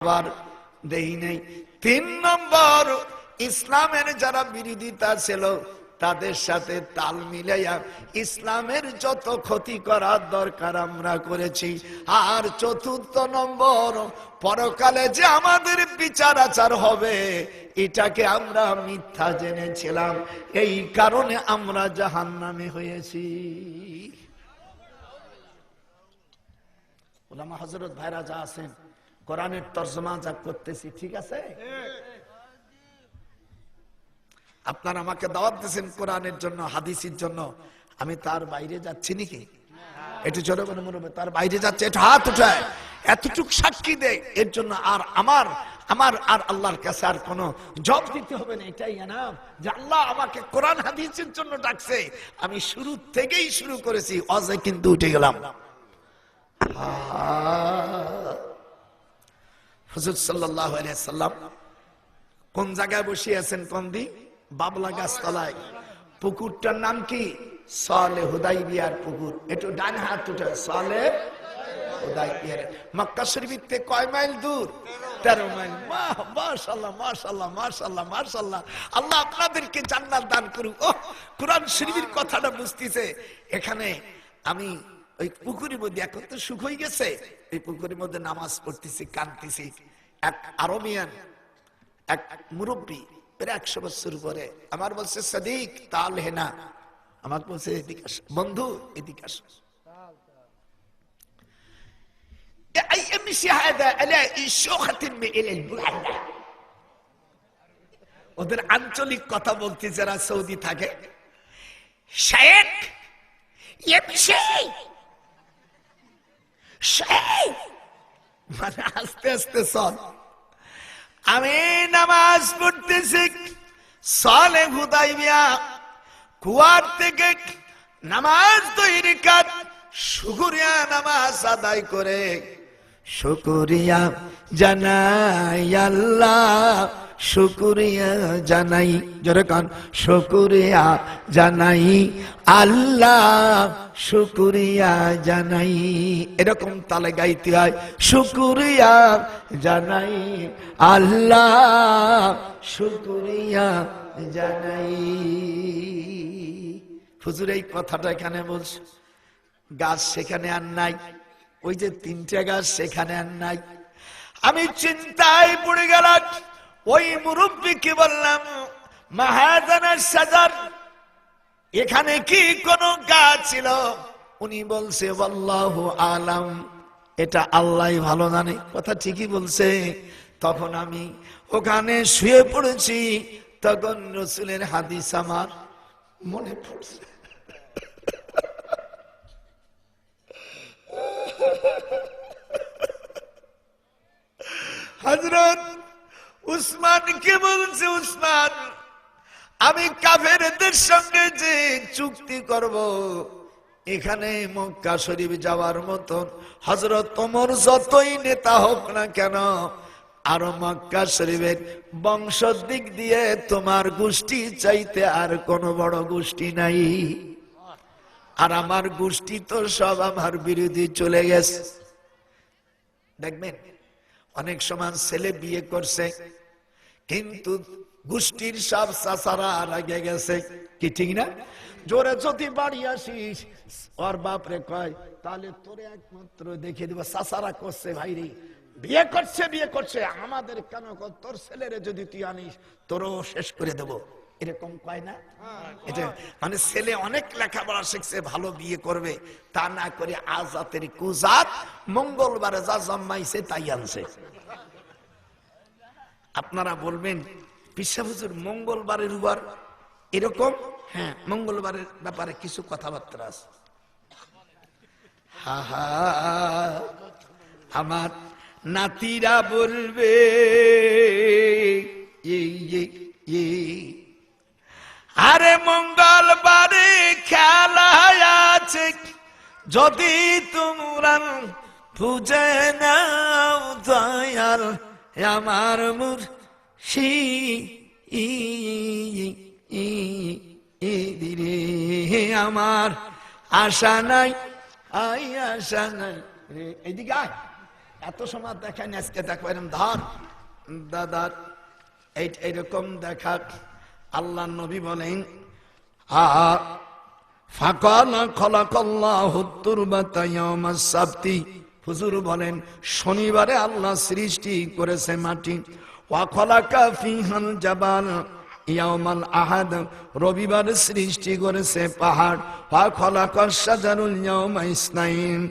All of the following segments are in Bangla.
আবার দেই নাই। 3 নম্বর, ইসলামের যারা বিরোধিতা ছিল তাদের সাথে তাল মিলাইয়া ইসলামের যত ক্ষতি করার দরকার আমরা করেছি। আর 4র্থ নম্বর, পরকালে যে আমাদের বিচার আচার হবে এটাকে আমরা মিথ্যা জেনেছিলাম, এই কারণে আমরা জাহান্নামে হয়েছি। ওলামা হযরত ভাইরা যা আছেন, কোরআনের তরজমা যা করতেছি, ঠিক আছে? আপনারা আমাকে দাওয়াত দিয়েছেন কোরআনের জন্য, হাদিসের জন্য, আমি তার বাইরে যাচ্ছি নাকি? একটু জোরে বলে মনে হবে তার বাইরে যাচ্ছে, একটু হাত উঠায় এতটুকু সাক্ষী দেয়। এর জন্য আর আমার আর আল্লাহর কাছে আর কোনো জবাব দিতে হবে না। এটাই এনাফ যে আল্লাহ আমাকে কোরআন হাদিসের জন্য ডাকছে। আমি শুরু থেকেই শুরু করেছি, অজে কিন্তু উঠে গেলাম। হুজুর সাল্লাল্লাহু আলাইহি সাল্লাম কোন জায়গায় বসে আছেন? কোনদি? বাবলা গাছ তলায়। পুকুরটার নাম কি? সালে হুদাইবিয়ার পুকুর। একটু ডান হাত উঠে। সালে হুদাইবিয়ার। মক্কা শরীফ থেকে কয় মাইল দূর? 13 মাইল। মাশাআল্লাহ মাশাআল্লাহ মাশাআল্লাহ মাশাআল্লাহ। আল্লাহ আপনাদেরকে জান্নাত দান করুক। ও কোরআন শরীফের কথাটা বুঝতেছে। এখানে আমি ওই পুকুরের মধ্যে, এখন তো সুখ হয়ে গেছে, এই পুকুরের মধ্যে নামাজ পড়তেছি, কাঁদতেছি। এক আরবিয়ান, এক মুরব্বী, প্রায় 100 বছর পরে আমার বলছে, সাদিক তাল হেনা। আমাকে বলছে, এদিকে আস বন্ধু, এদিকে আস। ওদের আঞ্চলিক কথা বলতে যারা সৌদি থাকে, শেখ মানে আস্তে আস্তে চল। আমি নামাজ পড়তেছি সালে হুদাইবিয়া, কুয়ার থেকে নামাজ 2 রাকাত শুকরিয়া নামাজ আদায় করে শুকরিয়া জানাই আল্লাহ, শুকরিয়া জানাই, জোরে কান, শুকরিয়া জানাই আল্লাহ, শুকরিয়া জানাই। এরকম তালে গাইতে হয়, শুকরিয়া জানাই আল্লাহ, শুকরিয়া জানাই। হুজুর এই কথাটা এখানে বলছে, গাছ সেখানে আর নাই, ওই যে 3টে গাছ সেখানে আর নাই। আমি চিন্তায় পড়ে গেলাম। ওই মুরব্বীকে বললাম, মাহাজানার সাজার, এখানে কি কোন গাছ ছিল? উনি বলছে, আল্লাহু আলাম, এটা আল্লাহ ভালো জানে। কথা ঠিকই বলছে। তখন আমি ওখানে শুয়ে পড়েছি, তখন রাসূলের হাদিস আমার মনে পড়ছে। হযরত উসমানকে বলছে, উসমান, আমি কাফেরদের সঙ্গে যে চুক্তি করব, এখানে মক্কা শরীফ যাওয়ার মতন হযরত ওমর যতই নেতা হোক না কেন, আর মক্কা শরীফের বংশ দিক দিয়ে তোমার গোষ্ঠী চাইতে আর কোন বড় গোষ্ঠী নাই। আর আমার গোষ্ঠী তো সব আমার বিরোধী চলে গেছে। দেখবেন অনেক সময় ছেলে বিয়ে করছে, কিন্তু গোষ্ঠীর সব চাচারা আগে গেছে, কি ঠিক না? জোরে যদি বাড়ি আসিস, ওর বাপরে কয়, তাহলে তোরে একমাত্র দেখে দিব চাচারা করছে, ভাইরে বিয়ে করছে, আমাদের কেন? তোর ছেলেরে যদি তুই আনিস, তোরও শেষ করে দেব, এরকম কয় না? এটা মানে ছেলে অনেক লেখাপড়া শিখছে, ভালো বিয়ে করবে, তা না করে আজাতের কুজাত, মঙ্গলবারে যা জন্মাইছে তাই আনছে। আপনারা বলবেন, পিসা হুজুর মঙ্গলবারের উপর এরকম? হ্যাঁ, মঙ্গলবারের ব্যাপারে কিছু কথাবার্তা আছে। আমার নাতিরা বলবে, আরে মঙ্গলবারে খেলা আছে, যদি তোমরা বুঝে নাও দয়াল আমার মুর্শিদ, আমার আশা নাই, আশা নাই রে। এদিকে আয়, এত সময় দেখায় আজকে দেখো এরকম ধর দাদার এইরকম দেখা। আল্লাহ নবী বলেন ফাকানা খালাকাল্লাহু তুরবাতা ইয়াউমাস সাবতি, হুজুর বলেন শনিবারে আল্লাহ সৃষ্টি করেছে মাটি। ওয়া খালাকা ফিহাল জাবাল ইয়াউমাল আহাদ, রবিবারে সৃষ্টি করেছে পাহাড়। ওয়া খালাকাশ শাজারুল ইয়াউমা ইসনাইন,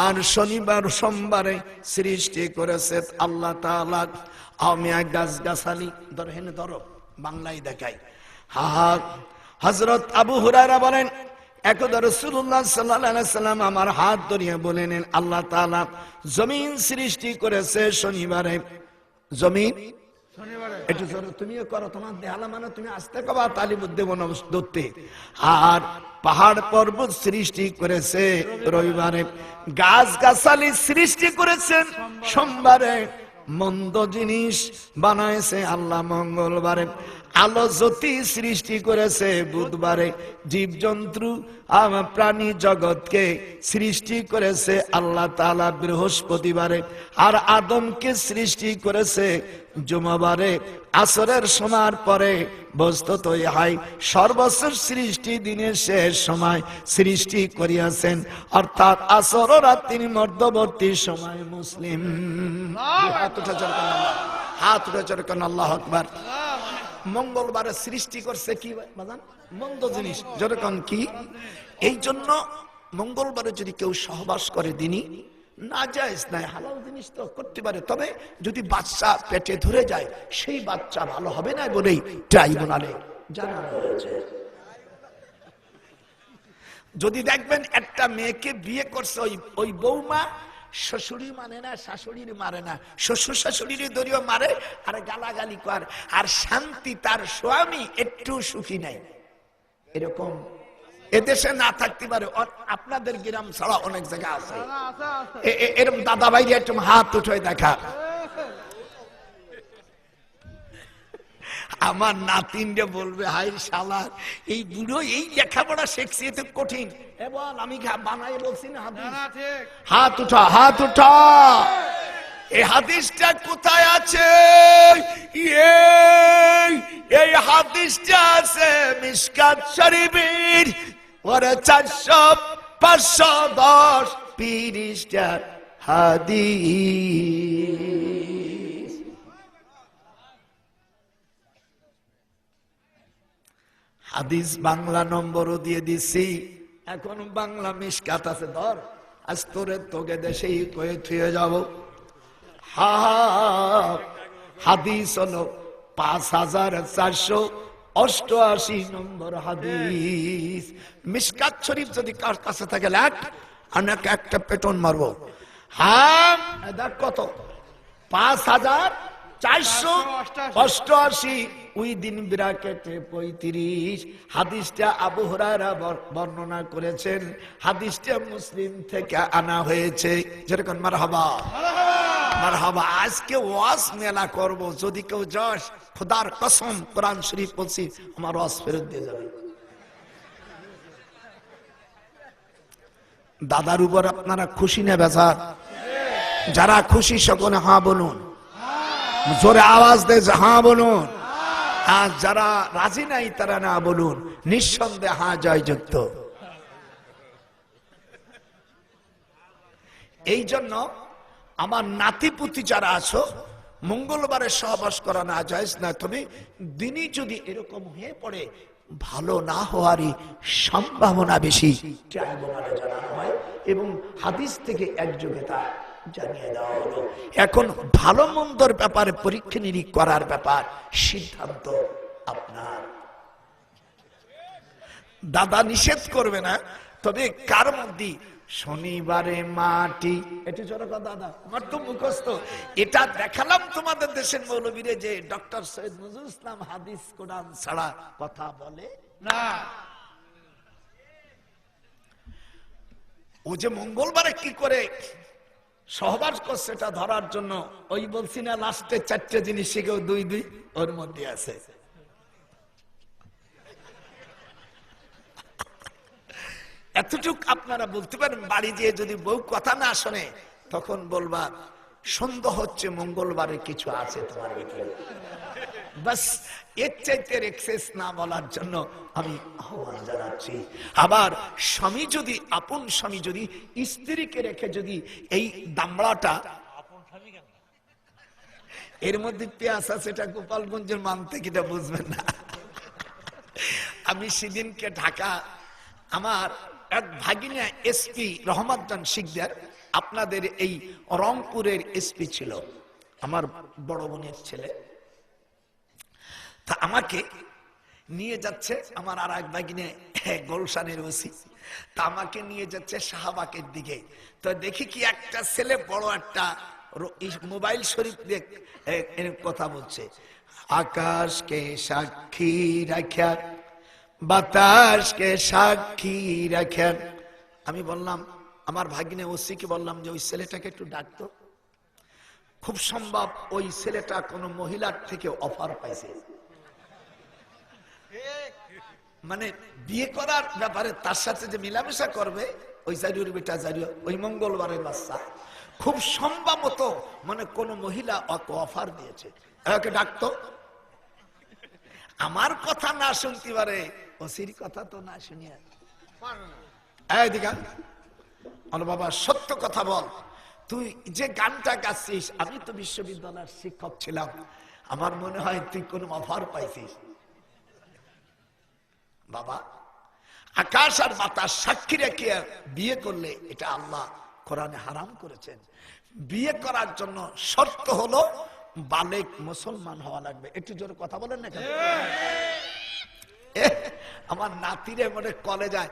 আর শনিবার সোমবারে সৃষ্টি করেছে আল্লাহ তাআলা আমি গাছ গাছালি। ধরেন ধরো বাংলায় দেখাই। হযরত আবু হুরায়রা বলেন একদা রাসূলুল্লাহ সাল্লাল্লাহু আলাইহি সাল্লাম আমার হাত ধরিয়ে বলেন আল্লাহ তাআলা জমিন সৃষ্টি করেছে শনিবারে। জমিন একটু তুমিও করো, তোমার দেহালা মানে তুমি আসতে কবা তালিবুদ্দে বনদত্তে। আর পাহাড় পর্বত সৃষ্টি করেছে রবিবারে, গাছ গাছালি সৃষ্টি করেছেন সোমবারে, মন্দ জিনিস বানাইছে আল্লাহ মঙ্গলবারে, আলো জ্যোতি সৃষ্টি করেছে বুধবারে, জীবজন্তু প্রাণী জগৎকে সৃষ্টি করেছে আল্লাহ তাআলা বৃহস্পতিবারে, আর আদমকে সৃষ্টি করেছে জুমাবারে। আসরের সময়ের পরে বস্তুত হয় সর্বস্ব সৃষ্টি দিনের শেষ সময় সৃষ্টি করিয়াছেন, অর্থাৎ আসর ও রাত্রির মধ্যবর্তী সময় মুসলিম। হাত উঠে চরকান আল্লাহু আকবার। মঙ্গলবারে সৃষ্টি করছে কি বাজান? মন্দ জিনিস। যেরকম কি এই জন্য মঙ্গলবারে যদি কেউ সহবাস করে দিনই না জায়েজ নাই, হালাল জিনিস তো করতে পারে, তবে যদি বাচ্চা পেটে ধরে যায় সেই বাচ্চা ভালো হবে না বলেই ট্রাইব্যুনালে জানানো হয়েছে। যদি দেখবেন একটা মেয়েকে বিয়ে করছে ওই বৌমা শ্বশুরি মানে না, শাশুড়ির মারে না, শ্বশুর শাশুড়ির দড়িও মারে আর গালাগালি কর, আর শান্তি তার স্বামী একটু সুখী নাই, এরকম এদেশে না থাকতে পারে। আপনাদের গ্রাম ছাড়া অনেক জায়গা আছে এরকম। দাদা ভাইরা একটু হাত উঠে দেখা। আমার নাতিনরে বলবে হাই শালা এই বুড়ো এই লেখাপড়া শিখছি এত কঠিন। এবার আমি বানাই বলছি না হাদিস। হাত উঠা, হাত উঠা। এই হাদিসটা কোথায় আছে? এই হাদিসটা আছে মিশকাত শরীফের ওরে 400 510 পৃষ্ঠা হাদিস। হাদিস বাংলা নম্বরও দিয়ে দিছি, এখন বাংলা মিশকাত আছে, ধর আজ তোরে তোকে দেশেই কয়ে থুয়ে যাব। হাদিস হলো 5488 নম্বর হাদিস। মিশকাত শরীফ যদি কার কাছে থাকে লেখ, আমি একটা পেটন মারবো। দেখ কত 5488, ওই দিন ব্র্যাকেটে 35। হাদিসটা আবু হুরায়রা বর্ণনা করেছেন, হাদিসটা মুসলিম থেকে আনা হয়েছে। যেরকম মারহাবা মারহাবা। আজকে ওয়াজ মেলা করব, যদি কেউ যাস খোদার কসম কোরআন শরীফ বলছি আমার ওয়াজ ফেরত দিয়ে যাবে। দাদার উপর আপনারা খুশি না বেজার? যারা খুশি সকলে হ্যাঁ বলুন, জোরে আওয়াজ দেয় হ্যাঁ বলুন। আর যারা রাজি নাই তারা না বলুন। নিঃসন্দেহে হ্যাঁ জয়যুক্ত। এই জন্য আমার নাতিপুতি যারা আছো, মঙ্গলবারে সহবাস করা না জায়েজ না, তবে দিনই যদি এরকম হয়ে পড়ে ভালো না হওয়ারই সম্ভাবনা বেশি ট্রাইব্যুনালে জানানো হয় এবং হাদিস থেকে একযোগে তা জানিয়ে দেওয়া হলো। এখন ভালো মন্দর ব্যাপারে পরীক্ষা নিরীক্ষা করার ব্যাপার সিদ্ধান্ত আপনার। দাদা নিষেধ করবে না, তবে কার মধ্যে শনিবারে মাটি এটা জোরকা দাদা আমার তো মুখস্থ। এটা দেখালাম তোমাদের দেশের মৌলবীরে যে ডক্টর সৈয়দ নজরুল ইসলাম হাদিস কোরআন ছাড়া কথা বলে না। ও যে মঙ্গলবারে কি করে সহবাস করছে এটা ধরার জন্য ওই বলছি না লাস্টে 4টে জিনিস শিখেও 2 ওর মধ্যে আছে। এতটুক আপনারা বলতে পারেন। বাড়ি যেয়ে যদি বউ কথা না শোনে তখন বলবা সন্দেহ হচ্ছে মঙ্গলবারে কিছু আছে তোমার ভিতরে। বাস এর চাইতে এক্সেস না বলার জন্য আমি আহ্বান জানাচ্ছি। আবার স্বামী যদি, আপন স্বামী যদি স্ত্রীকে রেখে যদি এই দামড়াটা, এর মধ্যে পেঁয়াজ আছে, এটা গোপালগঞ্জের মান থেকে এটা বুঝবেন না। আমি সেদিনকে ঢাকা, আমার এক ভাগিনা এসপি রহমত জান শিকদার, আপনাদের এই রংপুরের এসপি ছিল, আমার বড় বোনের ছেলে। তা আমাকে নিয়ে যাচ্ছে, আমার আর এক ভাগিনে গোলশানের ওসি, তা আমাকে নিয়ে যাচ্ছে শাহবাগের দিকে। তো দেখি কি একটা ছেলে বড় একটা মোবাইল শরীফ দিয়ে কথা বলছে, আকাশকে সাক্ষী রাখা, বাতাসকে সাক্ষী রাখেন। আমি বললাম, আমার ভাগিনে ওসিকে বললাম যে ওই ছেলেটাকে একটু ডাকতো, খুব সম্ভব ওই ছেলেটা কোনো মহিলার থেকে অফার পাইছে, মানে বিয়ে করার ব্যাপারে তার সাথে যে মিলামেশা করবে, ওই জারিওর বেটা জারিও, ওই মঙ্গলবারের বাচ্চা, খুব সম্ভবত মানে কোন মহিলা অফার দিয়েছে, ওকে ডাকতো। আমার কথা না শুনতে পারে, ওসির কথা তো না শুনিয়া, বাবা সত্য কথা বল, তুই যে গানটা গাচ্ছিস, আমি তো বিশ্ববিদ্যালয়ের শিক্ষক ছিলাম, আমার মনে হয় তুই কোন অফার পাইছিস। বাবা, আকাশ আর বাতাস সাক্ষী রেখে বিয়ে করলে এটা আল্লাহ কোরআনে হারাম করেছেন। বিয়ে করার জন্য শর্ত হলো বালেগ মুসলমান হওয়া লাগবে। একটু জোরে কথা বলেন না কেন? আমার নাতিরে মনে কলে যায়,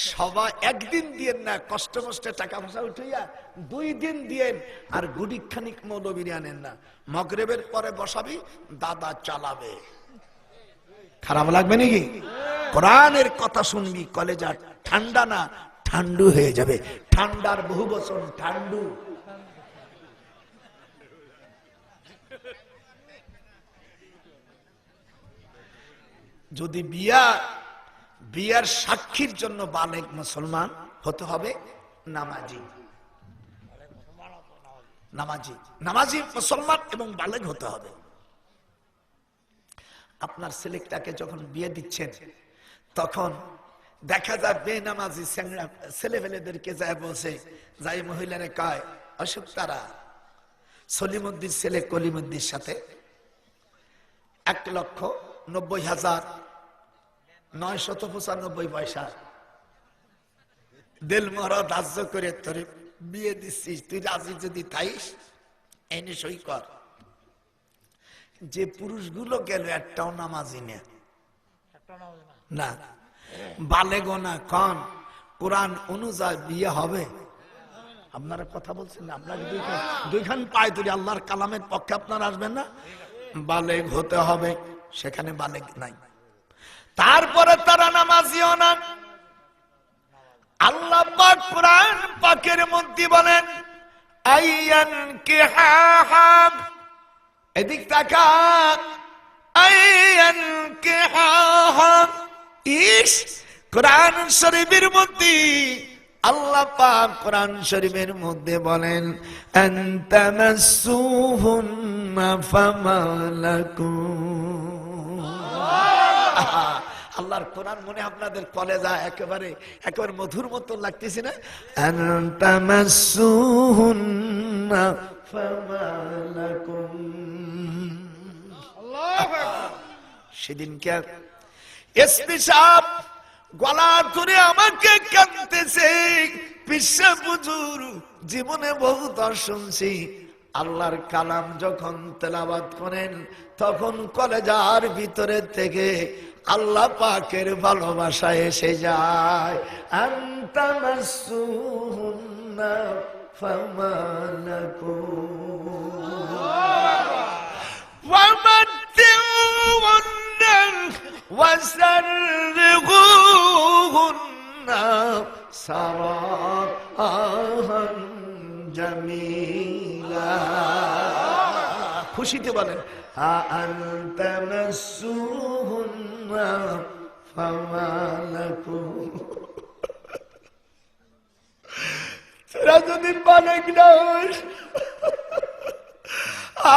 সবাই একদিন দিয়েন না, কষ্ট কষ্টে টাকা পয়সা উঠাইয়া 2 দিন দিয়েন, আর গুড়ি খানিক মৌলবী আনেন না, মগরিবের পরে বসাবি, দাদা চালাবে। খারাপ লাগবে নাকি? কোরআনের কথা শুনবি, কলেজা ঠান্ডা না ঠান্ডু হয়ে যাবে। ঠান্ডার বহু বছর ঠান্ডু। যদি বিয়ার সাক্ষীর জন্য বালেগ মুসলমান হতে হবে, নামাজি মুসলমান এবং বালেগ হতে হবে। আপনার ছেলেটাকে যখন বিয়ে দিচ্ছেন, তখন দেখা যায় বেনামাজি ছেলেবেলেদেরকে যায় বলছে, যাই মহিলারে কয়, অশোক তারা সলিমুদ্দিন ছেলে কলিমুদ্দির সাথে 1,90,995 দিল মরা ধার্য করে তোরে বিয়ে দিচ্ছিস, তুই রাজি যদি থাইস এনে সই কর। যে পুরুষগুলো গেল একটাও নামাজি না, বালেগো না, কন কোরআন অনুযায়ী বিয়ে হবে। আপনারা কথা বলছেন না, আপনাকে দুইখান পায় তুলি আল্লাহর কালামের পক্ষে আপনারা আসবেন না? বালেগ হতে হবে, সেখানে বালেগ নাই। তারপরে তারা নামাজিও না। আল্লাহ পাক কোরআন পাকের মধ্যে বলেন, আইয়ান কিহা, এদিক তাকা, আইয়ান কিহা। ইস, কোরআন শরীফের মধ্যে আল্লাহ পাক কোরআন শরীফের মধ্যে বলেন, আনতামাসসুহুন্না ফামালাকুম। আল্লাহর কোরআন মনে আপনাদের কলেজা একেবারে মধুর মতো লাগতেছে না? আনতামাসসুহুন্না ফামালাকুম। আল্লাহু আকবার। সেদিনকে এসপি সাহেব গলা ধরে আমাকে কাঁদতেছে, পিসা হুজুর জীবনে বহুত শুনছি, আল্লাহর কালাম যখন তেলাওয়াত করেন তখন কলেজার ভিতরে থেকে আল্লাহ পাকের ভালোবাসা এসে যায়। আনতামাসসুহুন্না ফামালাকুম ওয়ামাত্তিউহুন্না ওয়াসাররিহুন্না সারাহান জামিলা। খুশিতে বলেন, আনতামাসসুহুন্না ফামালাকুম। যদি বালেগ না,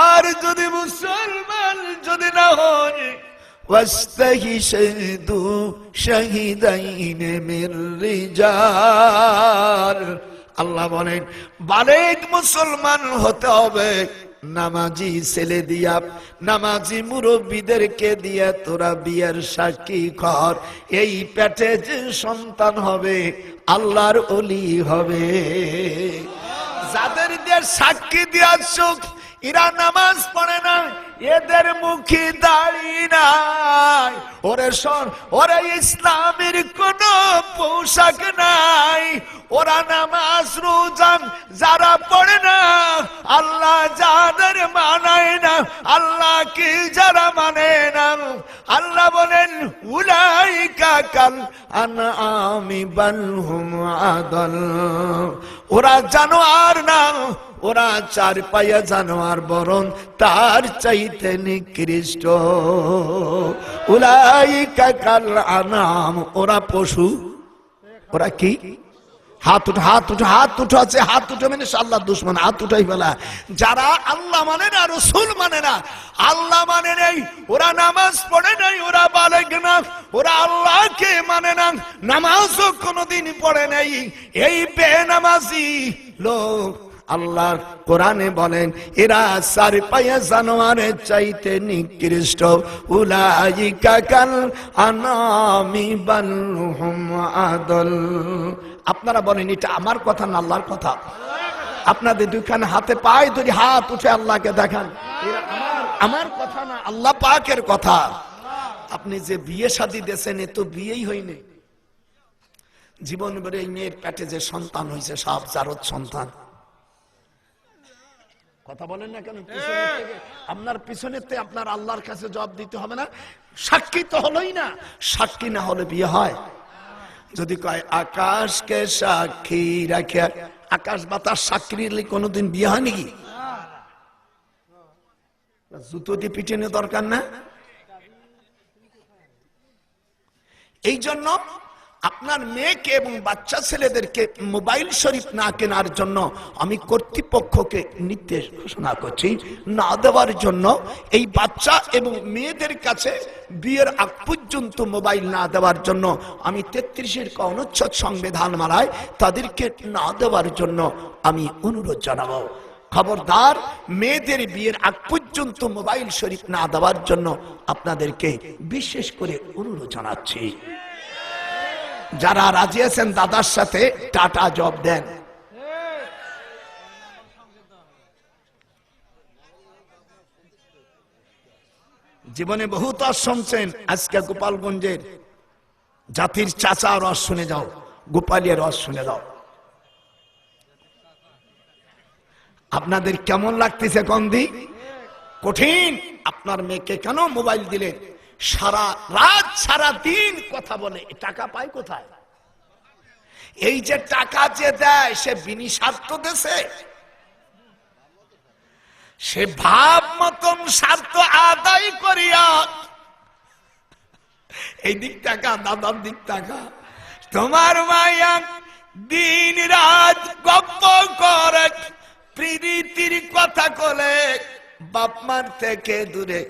আর যদি মুসলমান যদি না হয়, ওয়াস্তাহিশাদু শাহিদাইন মির রিজাল, আল্লাহ বলেন বালেগ মুসলমান হতে হবে। নামাজি ছেলে দিয়া, নামাজি মুরব্বীদেরকে দিয়া তোরা বিয়ের সাক্ষী কর, এই পেটে যে সন্তান হবে আল্লাহর ওলি হবে। যাদের দিয়ে সাক্ষী দিয়া চোখ, এরা নামাজ পড়ে না, এদের মুখে দাড়ি নাই, ওরে শোন, ওরা ইসলামের কোন পোশাক নাই, ওরা নামাজ রোজা যারা পড়ে না, আল্লাহ যাদের মানায় না, আল্লাহকে যারা মানে না, আল্লাহ বলেন উলাইকা কাল আনআমি বাল হুম আদাল, ওরা জানোয়ার না, ওরা চার পায়া জানোয়ার, বরং তার চাইতে নিকৃষ্ট। উলাইকা কাল আনাম, ওরা পশু। ওরা কি? হাত উঠো, হাত উঠো, হাত উঠো আছে, হাত উঠো মানে আল্লাহ দুশ্মন, হাত উঠাই ফেলা। যারা আল্লাহ মানে না, রসুল মানে না, আল্লাহ মানে নেই, ওরা নামাজ পড়ে নাই, ওরা বালেগ না, ওরা আল্লাহকে মানে না, নামাজও কোনোদিন পড়ে নাই, এই বেনামাজি লোক আল্লাহ কোরআনে বলেন এরা চার পায়া জানোয়ারের চাইতে নিকৃষ্ট। উলাইকা কাল আনামি বাল হুম আদাল। আপনারা বলেন এটা আমার কথা না আল্লাহর কথা? আপনাদের দুইখানে হাতে পায়ে ধরে হাত উঠে আল্লাহকে দেখান, আমার কথা না আল্লাহ পাকের কথা। আপনি যে বিয়ে শাদী দিয়েছেন এ তো বিয়েই হয়নি, জীবন ভরে এই মেয়ের পেটে যে সন্তান হয়েছে সব জারদ সন্তান। কথা বলেন না কেন? আপনার পিছনেতে আপনার আল্লাহর কাছে জবাব দিতে হবে না? সাক্ষী তো হলোই না, সাক্ষী না হলে বিয়ে হয়? যদি কয় আকাশকে সাক্ষী রাখে, আকাশ বাতাস সাক্ষী নিলে কোনোদিন বিয়ে হয় নাকি? জুতো দিয়ে পিটানো দরকার না? এই জন্য আপনার মেয়েকে এবং বাচ্চা ছেলেদেরকে মোবাইল শরীফ না কেনার জন্য আমি কর্তৃপক্ষকে নির্দেশ ঘোষণা করছি, না দেওয়ার জন্য। এই বাচ্চা এবং মেয়েদের কাছে বিয়ের আগ পর্যন্ত মোবাইল না দেওয়ার জন্য আমি 33-এর অনুচ্ছেদ সংবিধান মালায় তাদেরকে না দেওয়ার জন্য আমি অনুরোধ জানাবো। খবরদার, মেয়েদের বিয়ের আগ পর্যন্ত মোবাইল শরীফ না দেওয়ার জন্য আপনাদেরকে বিশেষ করে অনুরোধ জানাচ্ছি। যারা রাজি আছেন দাদার সাথে টাটা জব দেন। জীবনে বহুত রস শুনছেন, আজকে গোপালগঞ্জের জাতির চাচা রস শুনে যাও, গোপালিয়া রস শুনে যাও। আপনাদের কেমন লাগতেছে? কন্দি কঠিন। আপনার মেয়েকে কেন মোবাইল দিলেন? সারা রাত সারা দিন কথা বলে, টাকা পায় কোথায়? এই যে টাকা যে দেয় সে বিনিস্বার্থ দেশে, সে ভাব মতন স্বার্থ আদায় করিয়া এই দিক টাকা, দাদার দিক টাকা। তোমার মায়া দিন রাত গপ্প করে, প্রীতির কথা বলে, বাপ মার থেকে দূরে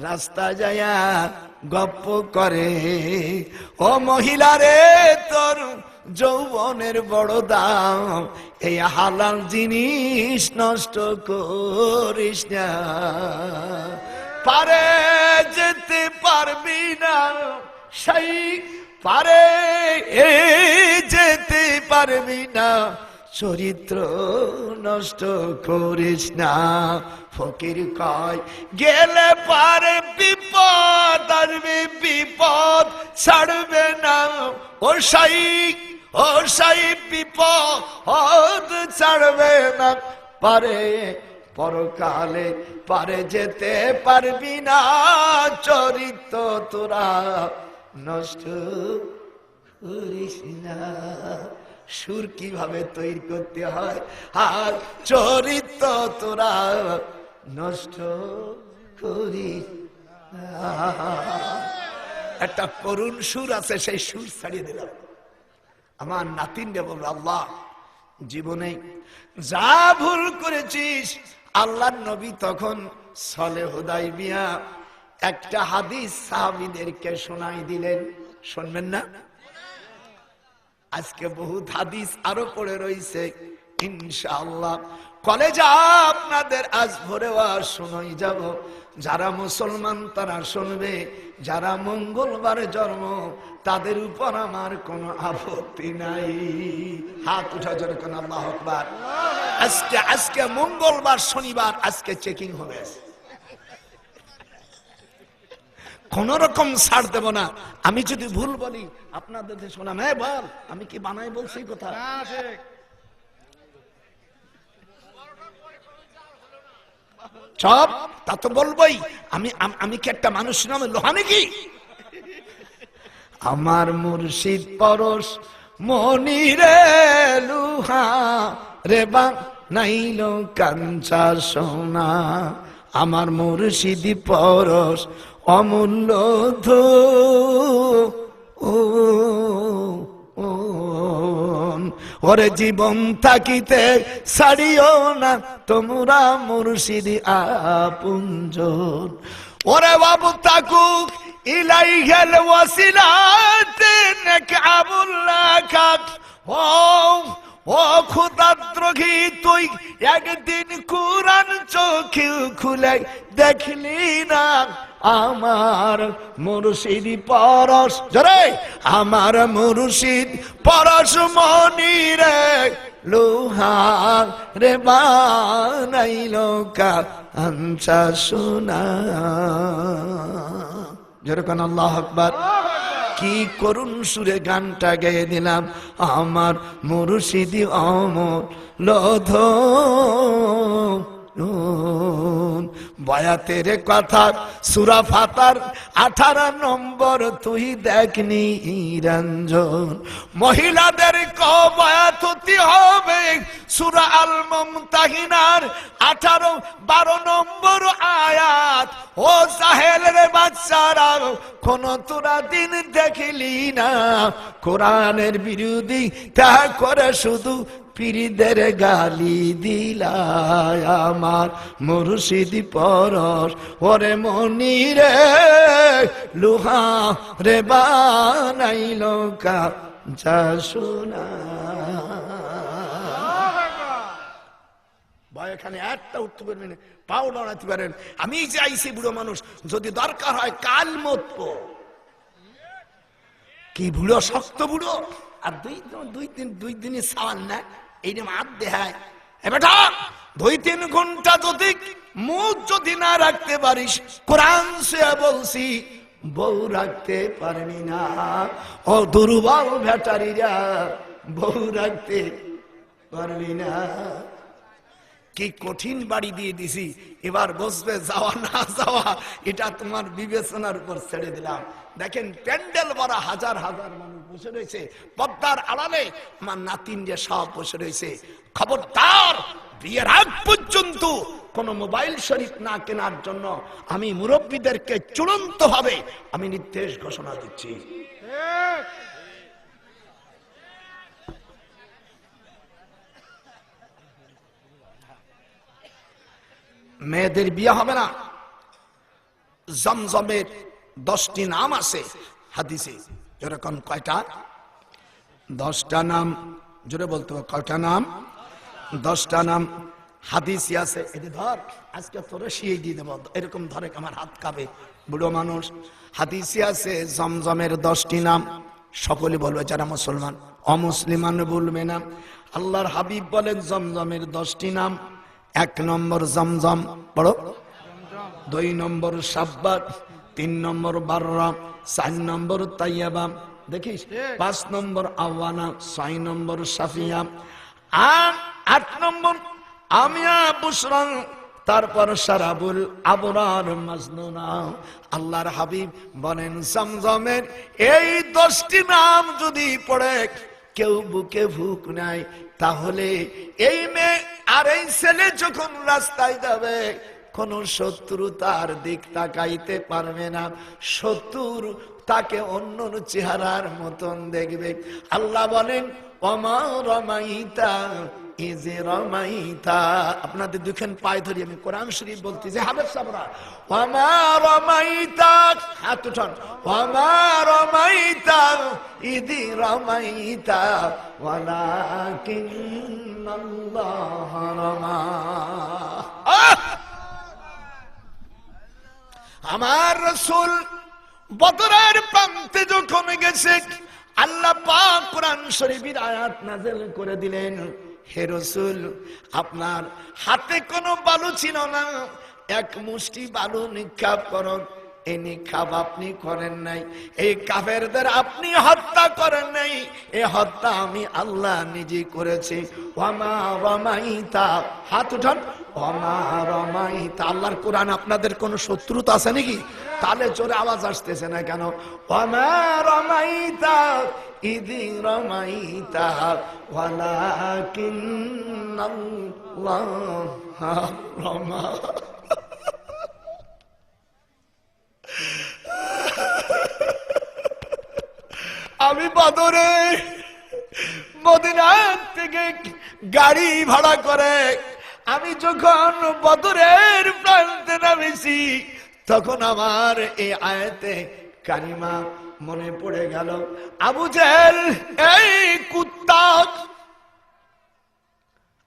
রাস্তা যায়া গপ্প করে। ও মহিলা রে, তোর যৌবনের বড় দাম, এই হালাল জিনিস নষ্ট করিস না। পারে যেতে পারবি না সেই পারে যেতে পারবি না, চরিত্র নষ্ট করিস না। ফকির কয় গেলে পারে বিপদ আসবে, বিপদ ছাড়বে না। ও সাই বিপদ ছাড়বে না। পারে পরকালে পারে যেতে পারবি না, চরিত্র তোরা নষ্ট করিস না। সুর কিভাবে তৈরি করতে হয়, আর চরিত্র তোরা নষ্ট করিস না। একটা করুণ সুর আছে, সেই সুর ছাড়িয়ে দিলাম। আমার নাতিন বলল, আল্লাহ জীবনে যা ভুল করেছিস আল্লাহর নবী তখন সলে হুদাইবিয়া একটা হাদিস সাহাবীদেরকে শোনাই দিলেন, শুনবেন না? আজকে বহুত হাদিস আরো পড়ে রয়েছে, ইনশাআল্লাহ কলেজে আপনাদের আজ ভোরে ওয়াজ শোনাই যাব। যারা মুসলমান তারা শুনবে, যারা মঙ্গলবার জন্ম তাদের উপর আমার কোনো আপত্তি নাই। হাত উঠা জোরে কোন আল্লাহু আকবার। আজকে মঙ্গলবার, শনিবার, আজকে চেকিং হবে, কোন রকম ছাড় দেব না। আমি যদি ভুল বলি আপনাদের শোনাম, হ্যাঁ বল, আমি কি বানাই বলছি কথা? সব তা তো বলবোই। আমি কি একটা মানুষ নামে লোহা নাকি? আমার মুর্শিদ পরশ মনিরে লুহা রে বা নাইল কাঞ্চা সোনা, আমার মুর্শিদ পরশ অমূল্য ধু ওরে জীবন থাকিতে ছাড়িও না তোমরা মুর্শিদ আপনজন। ওরে বাবু তাকুক ইলাইহিল ওয়াসিলাতে নাকাবুল্লাহ খাক। ও খোদাদ্রোহী তুই একদিন কুরআন চোখে খুলে দেখলি না আমার মুর্শিদ পরশ, জোরে আমার মুর্শিদ পরশ মনিরে লোহা রে বানাইল কাঞ্চা সোনা। জোরে কোন আল্লাহু আকবার। কি করুণ সুরে গানটা গেয়ে দিলাম, আমার মুর্শিদি অমর লোধ বয়াতের কথা সূরা ফাতার 18 নম্বর তুই দেখনি রঞ্জন। মহিলাদের বয়াত হতে হবে সূরা আল মুমতাহিনার 18-12 নম্বর আয়াত। ও সাহেলের বাচ্চারা, কোন তোরা দিন দেখলি না কোরআনের বিরোধী তা করে শুধু পীরদের গালি দিলায়। আমার মুর্শিদ পরশ ওরে মনিরে লোহা রে বানাইল কাঞ্চা সোনা। ভাই এখানে একটা উঠতে পারবেন, পাও লড়াতে পারেন। আমি যে আইসি বুড়ো মানুষ, যদি দরকার হয় কাল মত কি বুড়ো, শক্ত বুড়ো, আর দুই দিনই সাওয়াল না, এই যে মাত দেখায়। বেটা 2-3 ঘন্টা যদি মুখ যদি না রাখতে পারিস, কোরআন সে বলছি বউ রাখতে পারবি না। ও দুর্বল ভেটারিরা, বউ রাখতে পারবি না। কি কঠিন বাড়ি দিয়ে দিছি, এবার বসবে যাওয়া না যাওয়া এটা তোমার বিবেচনার উপর ছেড়ে দিলাম। দেখেন প্যান্ডেল ভরা হাজার হাজার মানুষ বসে রয়েছে, পর্দার আড়ালে আমার নাতিন যে সব বসে রয়েছে। খবরদার, বিয়ের আগ পর্যন্ত কোন মোবাইল শরীফ না কেনার জন্য আমি মুরব্বীদেরকে চূড়ান্ত ভাবে আমি নির্দেশ ঘোষণা দিচ্ছি। মেয়েদের বিয়ে হবে না। জমজমের 10টি নাম আছে হাদিসে, এরকম কয়টা? 10টা নাম। জোরে বলতে হবে, কয়টা নাম? 10টা নাম হাদিসে আছে। এতে ধর, আজকে তোরে শিয়ে দিয়ে দেবো, এরকম ধরে আমার হাত কাঁপে, বুড়ো মানুষ। হাদিসে আছে জমজমের 10টি নাম, সকলে বলবে যারা মুসলমান, অমুসলিমান বলবে না। আল্লাহর হাবিব বলেন জমজমের 10টি নাম। 1 নম্বর জমজম, পড়ো। 2 নম্বর সাব্বাত, 3 নম্বর বাররা, 4 নম্বর তাইয়াবা, দেখিস 5 নম্বর আওয়ানা, 6 নম্বর সাফিয়া, 8 নম্বর আমিয়া বুশরা, তারপর সারাবুল আবরার মাজনুনা। আল্লাহর হাবিব বলেন জমজমের এই 10টি নাম যদি পড়ে কেউ বুকে ভুক নাই, তাহলে এই মেয়ে আর এই ছেলে যখন রাস্তায় যাবে কোন শত্রু তার দিক তাকাইতে পারবে না। শত্রু তাকে অন্য চেহারার মতন দেখবে। আল্লাহ বলেন ওমা রমাইতা ইয রামাইতা। আপনাদের দুখান পায়ে ধরি আমি কোরআন শরীফ বলতেছি, হাফেজ সাহেবরা, ওয়া মা রামাইতা, হাত উঠান, ওয়া মা রামাইতা ইয রামাইতা ওয়ালাকিন্নাল্লাহ রামা। আমার রাসূল বদরের প্রান্তে যখন গেছে, আল্লাহ পাক কোরআন শরীফের আয়াত নাযিল করে দিলেন, হে রাসূল আপনার হাতে কোনো বালু ছিল না, এক মুষ্টি বালু নিক্ষেপ করুন। এই নিক্ষেপ আপনি করেন নাই, এই কাফেরদের আপনি হত্যা করেন নাই, এই হত্যা আমি আল্লাহ নিজে করেছি। ওয়া মা রামাইতা, হাত উঠান, ওয়া মা রামাইতা। আল্লাহর কোরআন আপনাদের কোনো শত্রুতা আছে নাকি? তাহলে জোরে আওয়াজ আসতেছে না কেন? ওয়া মা রামাইতা ইয রামাইতা ওয়ালাকিন্নাল্লাহ রামা। আমি বদরে মদিনা থেকে গাড়ি ভাড়া করে আমি যখন বদরের প্রান্তে নামেছি, তখন আমার এই আয়াতে কারিমা মনে পড়ে গেল। আবু জেহেল এই কুত্তা,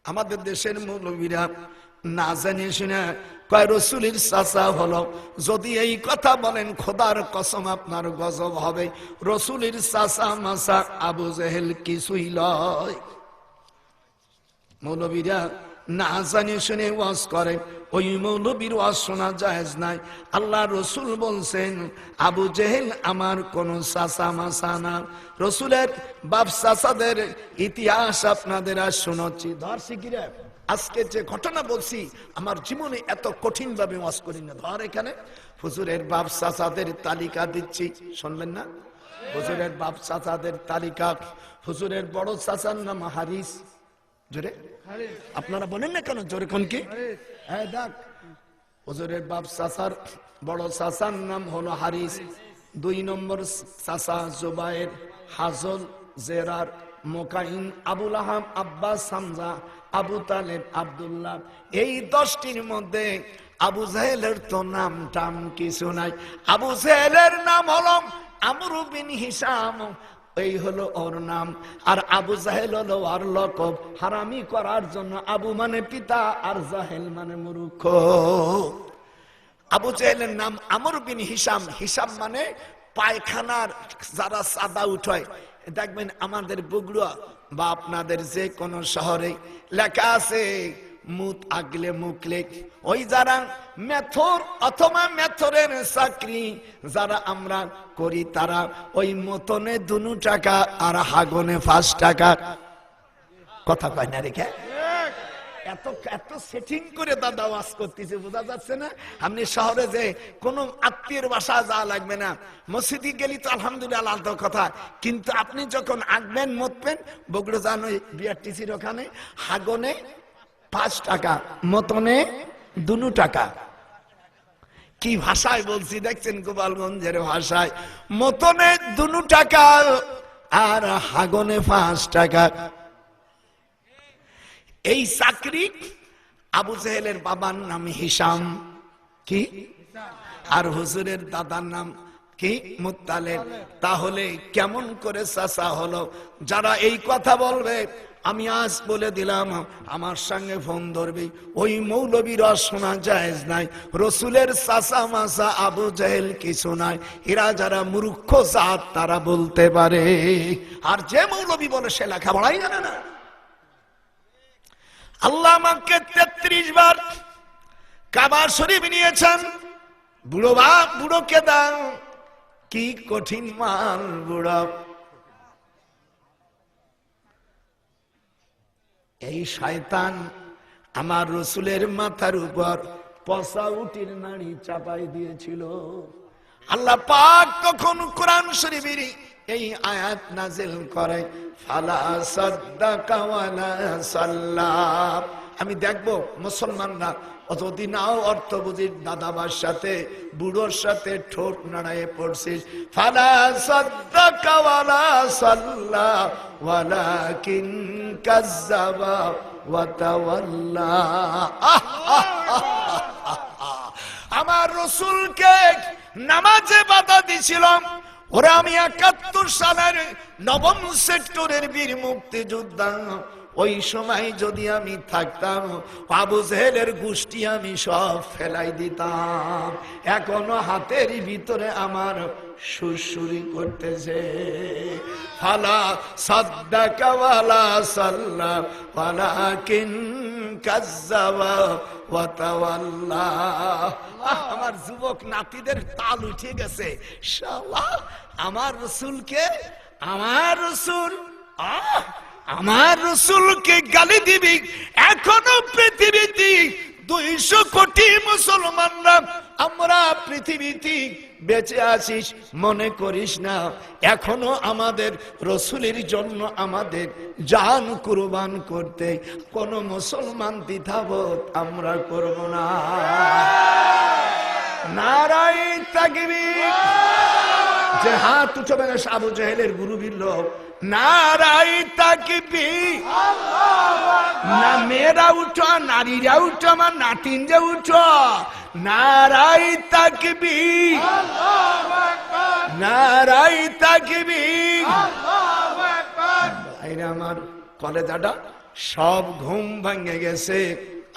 আমাদের দেশের মৌলবীরা না জানিয়ে শুনে কয় রাসূলের চাচা হলো, যদি এই কথা বলেন খোদার কসম আপনার গজব হবে। রাসূলের চাচা মাসা আবু জেহেল কিছুই লয়। মৌলবীরা না জানিয়ে শুনে ওয়াজ করে, ওই মৌলবীর ওয়াজ শোনা জায়েজ নাই। আল্লাহ রাসূল বলছেন আবু জেহেল আমার কোন চাচা মাসা না। রাসূলের বাপ চাচাদের ইতিহাস আপনাদের আর শোনাচ্ছি। ধর শিকিরা, আজকে যে ঘটনা বলছি আমার জীবনে এত কঠিন ভাবে ওয়াজ করি না। ধর এখানে হুজুরের বাপ চাচাদের তালিকা দিচ্ছি, শুনবেন না? হুজুরের বাপ চাচাদের তালিকা। হুজুরের বড় চাচার নাম হারিস। জোরে আপনারা বলেন না কেন? জোরে কোন কি? হ্যাঁ দেখ, হুজুরের বাপ চাচার বড় চাচার নাম হলো হারিস। 2 নম্বর চাচা জুবায়ের, হাজল, জেরার, মুকাইন, আবুল আহাব, আব্বাস, হামজা, আবু তালেব, আব্দুল্লাহ। এই 10টির মধ্যে আবু জেহেলের তো নাম টাম কিছু নাই। আবু জেহেলের নাম হলো আমর বিন হিশাম, এই হলো ওর নাম। আর আবু জাহেল হলো আর লকব, হারামি করার জন্য। আবু মানে পিতা আর জাহেল মানে মূর্খ। আবু জাহেলের নাম আমর বিন হিশাম। হিশাম মানে পায়খানার যারা সাদা উঠায়। দেখবেন আমাদের বগুড়া বা আপনাদের যে কোন শহরে লেখা আছে মুত আগলে মুকলে। ওই যারা মেথর অথবা মেথরের চাকরি যারা আমরা করি, তারা ওই মতনে 2 টাকা আর হাগনে 5 টাকা। কথা কয় না রেখে এত এত সেটিং করে দাদা ওয়াজ করতেছে, বোঝা যাচ্ছে না? আপনি শহরে যে কোনো আত্মীয়ের বাসা যাওয়া লাগবে না, মসজিদে গেলি তো আলহামদুলিল্লাহ আলাদা কথা, কিন্তু আপনি যখন আঁকবেন মতবেন বগুড়া যান ওই বিআরটিসির ওখানে, হাগনে 5 টাকা, মতনে 2 টাকা। কি ভাষায় বলছি দেখছেন? গোপালগঞ্জের ভাষায়। মতনে 2 টাকা আর হাগনে 5 টাকা। এই চাকরি আবু জেহেলের বাবার নাম হিশাম, কি? আর হুজুরের দাদার নাম কি? মুত্তালেব। তাহলে কেমন করে চাচা হলো? যারা এই কথা বলবে আমি আজ বলে দিলাম, আমার সঙ্গে ফোন ধরবি। ওই মৌলবীরা শোনা জায়েজ নাই। রসুলের চাচা মাসা আবু জেহেল কিছু নাই। এরা যারা মূর্খ জাত তারা বলতে পারে। আর যে মৌলবী বলে সে লেখাপড়াই জানে না। আল্লাহ আমাকে 33 বার কাবা শরীফ নিয়েছেন। বুড়ো বাপ বুড়োকে দাও, কি কঠিন মাল বুড়ো। এই শয়তান আমার রসুলের মাথার উপর পচা উটির নাড়ি চাপাই দিয়েছিল। আল্লাহ পাক তখন কোরআন শরীফের এই আয়াত নাযিল করে, ফালা সাদ্দাকা ওয়ালা সাল্লা। আমি দেখবো মুসলমানরা যদি নাও অর্থ বুঝি দাদাবার সাথে বুড়োর সাথে ঠোঁট নাড়ায় পড়ছিস। ফালা সাদ্দাকা ওয়ালা সাল্লা ওয়ালাকিন কাজ্জাবা ওয়া তাওয়াল্লা। আমার রাসূলকে নামাজে বাধা দিছিলাম, ওরা আমি ৭১ সালের ৯ম সেক্টরের বীর মুক্তিযোদ্ধা। ওই সময় যদি আমি থাকতাম, আবু জেহেলের গোষ্ঠী আমি সব ফেলাই দিতাম। এখনো হাতের ভিতরে আমার সুরসুরি করতেছে। ফালা সাদ্দাকা ওয়ালা সাল্লা ওয়ালাকিন কাজ্জাবা ওয়া তাওয়াল্লা। আমার যুবক নাতিদের তাল উঠে গেছে। শালা আমার রাসূলকে, আমার রাসূল আমার রাসূলকে গালি দিবি? এখনো পৃথিবীতে 200 কোটি মুসলমানরা আমরা পৃথিবীতে বেঁচে আছিস, মনে করিস না এখনো আমাদের রাসূলের জন্য আমাদের জান কুরবান করতে কোন মুসলমান দ্বিধাবোধ আমরা করব না। নারায়ে তাকবীর। যে হাত উঠাবে না আবু জেহেলের গুরুবীর লোক। নারায়ে তাকবীর। না মেয়েরা উঠো, নারীরা উঠো, আমার নাতিনরা উঠো। নারায়ে তাকবীর, নারায়ে তাকবীর। ভাইরা আমার, কলেজাটা সব ঘুম ভেঙে গেছে।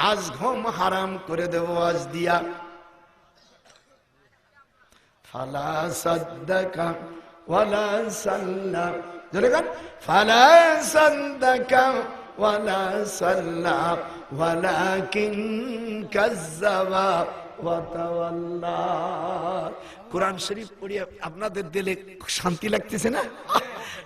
আজ ঘুম হারাম করে দেবো আজ দিয়া। ফালা সাদ্দাকা ওয়ালা সাল্লা, জোরে গান। ফালা সাদ্দাকা ওয়ালা সাল্লা ওয়ালাকিন কাজ্জাবা ওয়া তাওয়াল্লা। কোরআন শরীফ পড়িয়ে আপনাদের দিলে শান্তি লাগতেছে না?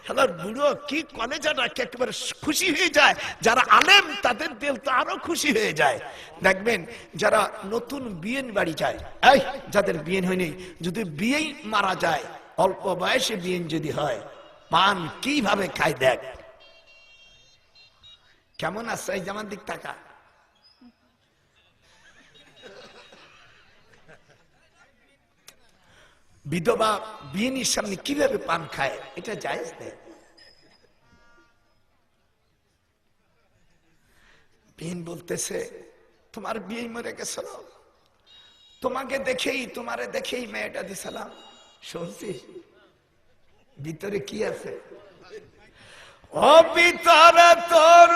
শালার বুড়ো কি কলেজাটা একেবারে খুশি হয়ে যায়। যারা আলেম তাদের দিল তো আরো খুশি হয়ে যায়। দেখবেন যারা নতুন বিয়ে বাড়ি যায়, এই যাদের বিয়ে হয়নি, যদি বিয়েই মারা যায়, অল্প বয়সে বিয়ে যদি হয়, পান কিভাবে খায় দেখ। কেমন আছে এই জামান দিক টাকা? বিধবা বিয়েনির সামনে কিভাবে পান খায়, এটা জায়েজ নেই। বিয়েন বলতেছে তোমার বিয়ে মরে গেছিল, তোমাকে দেখেই তোমারে দেখেই মেয়েটা দিছিলাম। শুনছিস ভিতরে কি আছে? ও ভিতরে তোর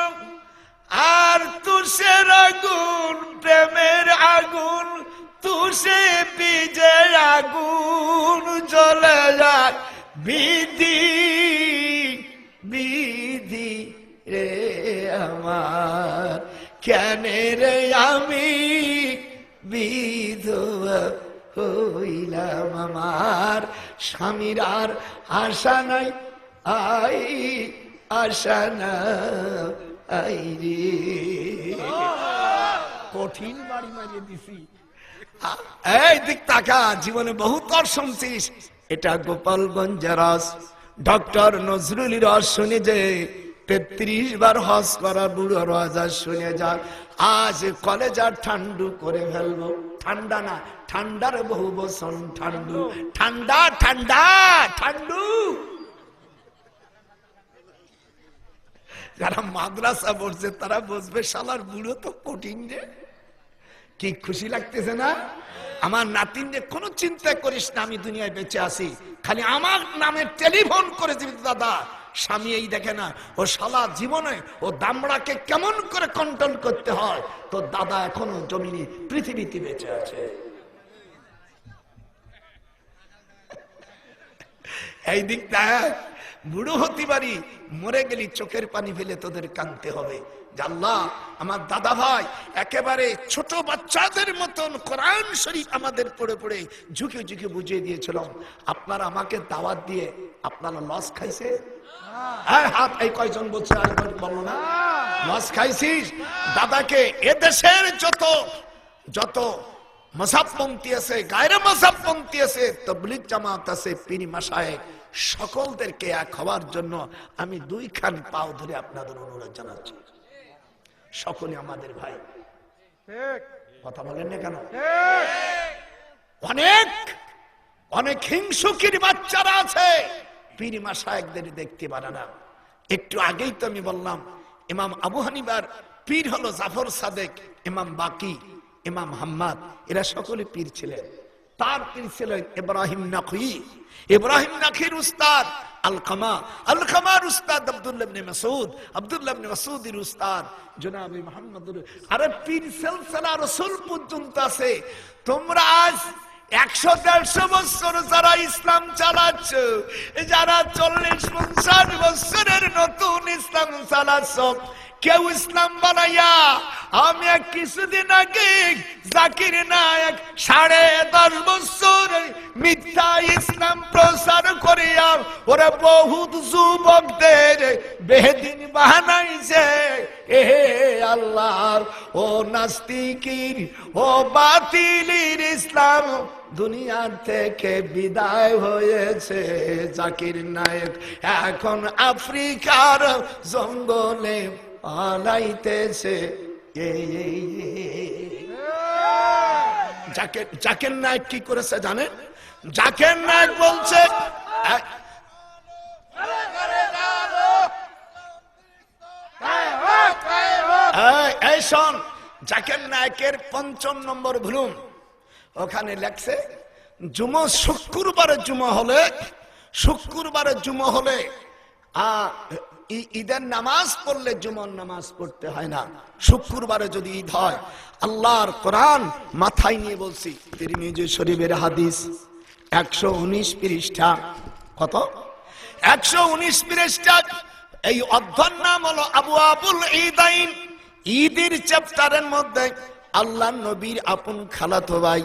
আর তুষের আগুন, প্রেমের আগুন, তুষে বিজে আগুন জ্বলে যায়। বিধি বিধি রে আমার, কেন রে আমি বিধবা হইলাম। আমার স্বামীর আর আশা নাই, আই আশা না আই রে। কঠিন বাড়ি মারিয়ে দিছি। এই দিক তাকা, জীবনে বহুত শুনছিস। এটা গোপালগঞ্জের রস, ডক্টর নজরুল রস শুনে যে 33 বার হজ করা বুড়ো রাজা শুনে যা। আজ কলেজা ঠান্ডু করে ফেলবো। ঠান্ডা না, ঠান্ডার বহু বচন ঠান্ডু। ঠান্ডা ঠান্ডা ঠান্ডু। যারা মাদ্রাসা পড়ছে তারা বুঝবে শালার বুড়ো তো কঠিন রে। কি খুশি লাগতেছে না? আমার নাতিন যে কোনো চিন্তা করিস না, আমি দুনিয়ায় বেঁচে আছি, খালি আমার নামে টেলিফোন করে দিবি দাদা। স্বামী এই দেখে না, ও শালা জীবনে ও দামড়াকে কেমন করে কন্ট্রোল করতে হয়। তো দাদা এখনো জমিনে পৃথিবীতে বেঁচে আছে। এই দিক দেখ, বুড়ো হতে পারি, মরে গেলি চোখের পানি ফেলে তোদের কাঁদতে হবে। আল্লাহ আমার দাদা ভাই একেবারে ছোট বাচ্চাদের মতন কোরআন শরীফ আমাদের পড়ে পড়ে ঝুঁকে ঝুঁকে বুঝিয়ে দিয়েছিলাম। আপনারা আমাকে দাওয়াত দিয়ে আপনারা লস খাইছে? হাত এই কয়জন বলছে বলো না লস খাইছিস? দাদাকে এদেশের যত যত মাযহাবপন্থী আছে, গায়রে মাযহাবপন্থী আছে, তাবলীগ জামাত আছে, পীর মাশায়েখ, সকলদেরকে এক হওয়ার জন্য আমি 2 খান পাও ধরে আপনাদের অনুরোধ জানাচ্ছি। সকলে আমাদের ভাই, কথা বলেন না কেন? অনেক অনেক হিংসুকির বাচ্চারা আছে, পীর মাশায়েখদের দেখতে পারে না। একটু আগেই তো আমি বললাম ইমাম আবু হানিফার পীর হলো জাফর সাদেক, ইমাম বাকি, ইমাম হাম্মাদ, এরা সকলে পীর ছিলেন। তার পীর ছিলেন ইব্রাহিম নাখি। ইব্রাহিম নাখির উস্তাদ আলকামা, আলকামার উস্তাদ আব্দুল্লাহ ইবনে মাসউদ, আব্দুল্লাহ ইবনে মাসউদের উস্তাদ জনাবে মুহাম্মদুর। আরে পীর সিলসিলা রাসূল পর্যন্ত আছে। তোমরা আজ 100-150 বছর যারা ইসলাম চালাচ্ছ, যারা 40-50 বছরের নতুন ইসলাম চালাচ্ছ, কেউ ইসলাম বানাইয়া, আমি কিছুদিন আগে জাকির নায়েক 10.5 বছর মিথ্যা ইসলাম প্রচার করিয়া ওরা বহুত যুবকদের বেদিন বানাইছে। এ আল্লাহর ও নাস্তিকির ও বাতিলের ইসলাম দুনিয়ার থেকে বিদায় হয়েছে। জাকির নায়েক এখন আফ্রিকার জঙ্গলে পালাইতেছে। জাকির নায়েক কি করেছে জানেন? জাকির নায়েক বলছে, এই শোন, জাকির নায়েকের ৫ম নম্বর ভলিউম, ওখানে লেখছে শুক্রবারে জুমা হলে ঈদের নামাজ পড়লে জুমার নামাজ পড়তে হয় না। শুক্রবারে যদি ঈদ হয়, আল্লাহর কোরআন মাথায় নিয়ে বলছি, তিরমিজি শরীফের হাদিস 119 পৃষ্ঠা, কত? 119 পৃষ্ঠা। এই অধ্যায়ের নাম হলো আবওয়াবুল ঈদাইন। ঈদের চ্যাপ্টারের মধ্যে আল্লাহর নবীর আপন খালাতো ভাই